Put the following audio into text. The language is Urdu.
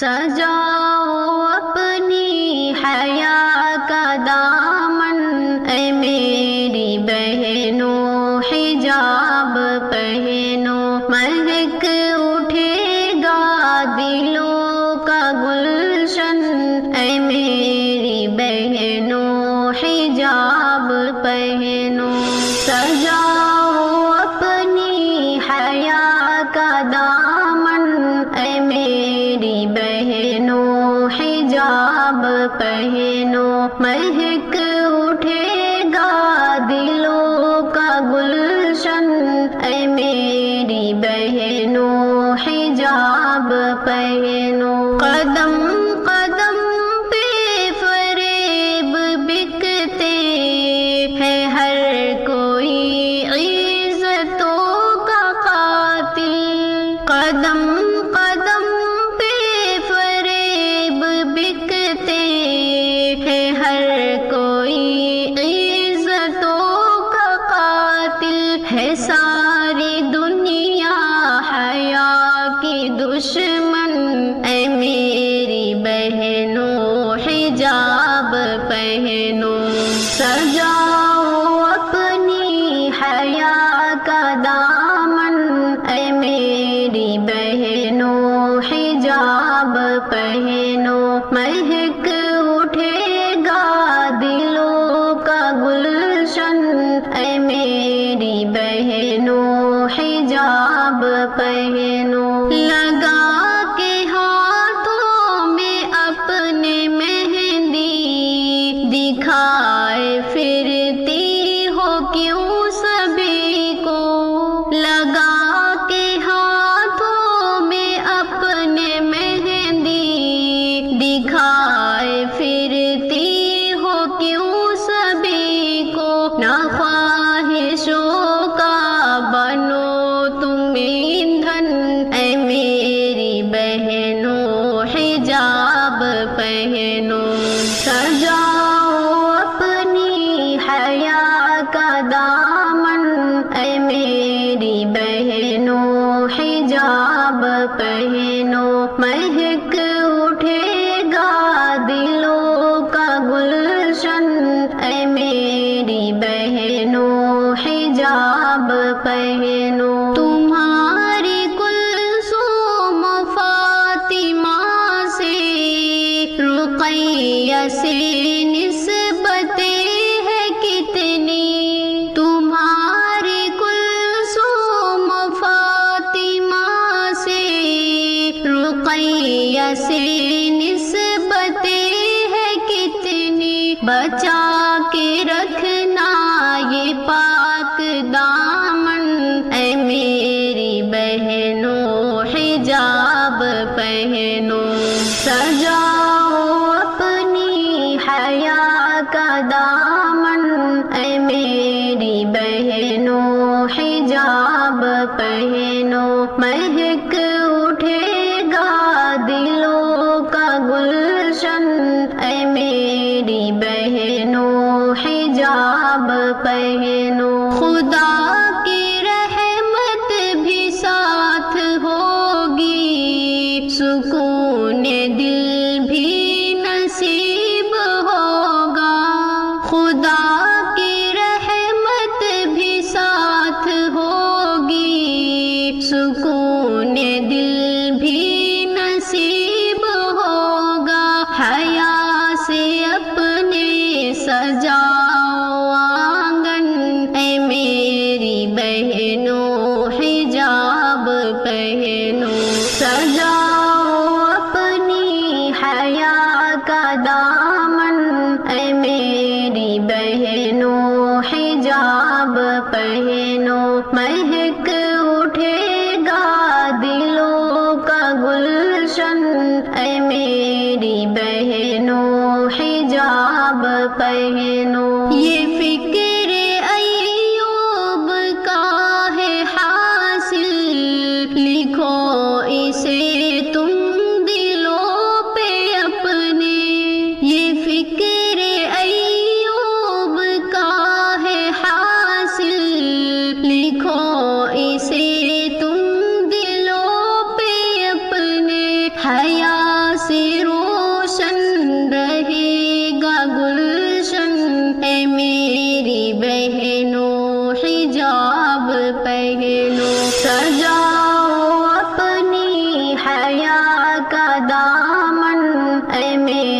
سجاؤ اپنی حیا کا دامن، اے میری بہنوں حجاب پہنو، مہک اٹھے گا دلوں کا گلشن، اے میری بہنوں حجاب پہنو، سجاؤ اپنی حیا کا دامن، اے میری بہنوں حجاب پہنو، مہک اٹھے گا دلوں کا گلشن، اے میری بہنوں حجاب پہنو، قدم قدم پہ فریب بکتے ہیں ہر کوئی عزتوں کا قاتل، قدم قدم پہ فریب بکتے ہیں ہر کوئی عزتوں کا قاتل، ہے ساری دنیا حیا کی دشمن، اے میری بہنوں حجاب پہنو، سجاؤ اپنی حیا کا دامن، اے میری بہنوں حجاب پہنو، مہک اٹھے گا دلوں کا گلشن، اے میری بہنوں حجاب پہنو، لگا کے ہاتھوں میں اپنے مہندی دکھائے پھرتی ہو کیوں سبھی کو، لگا کے ہاتھوں میں اپنے مہندی دکھائے پھرتی ہو کیوں سبھی کو، نہ خواہشوں کا بنو تم ایندھن، اے میری بہنوں حجاب پہنو، سجاؤ اپنی حیا کا دامن، اے میری بہنوں حجاب پہنو، مہک اٹھے گا دلوں کا گلشن، اے میری بہنوں حجاب پہنو، تمہاری کلثوم فاطمہ سے رقیہ سے نسبتیں ہے کتنی، تمہاری کلثوم فاطمہ سے رقیہ سے نسبتیں ہے کتنی، بچا کے رکھنا یہ پاک دامن، اے میری بہنوں حجاب پہنو، سجاؤ اپنی حیا کا دامن، اے میری بہنوں حجاب پہنو، مہک اٹھے گا دلوں کا گلشن، اے میری بہنوں حجاب پہنو، خدا کی رحمت بھی ساتھ ہوگی، سکون دل بھی نصیب ہوگا، خدا کی رحمت بھی ساتھ ہوگی، سکون دل بھی نصیب ہوگا، حیا سے اپنے سجاؤ آنگن، اے میری بہنوں حجاب پہنو، سجاؤ اپنی حیا کا دامن، اے میری بہنوں حجاب پہنو، مہک اٹھے گا دلوں کا گلشن، اے میری بہنوں حجاب پہنو، یہ فکر ایوب کا ہے حاصل، لکھو اسے تم دلوں پہ اپنے، یہ فکر ایوب کا ہے حاصل، لکھو اسے تم دلوں پہ اپنے، حیا دامن اے میرے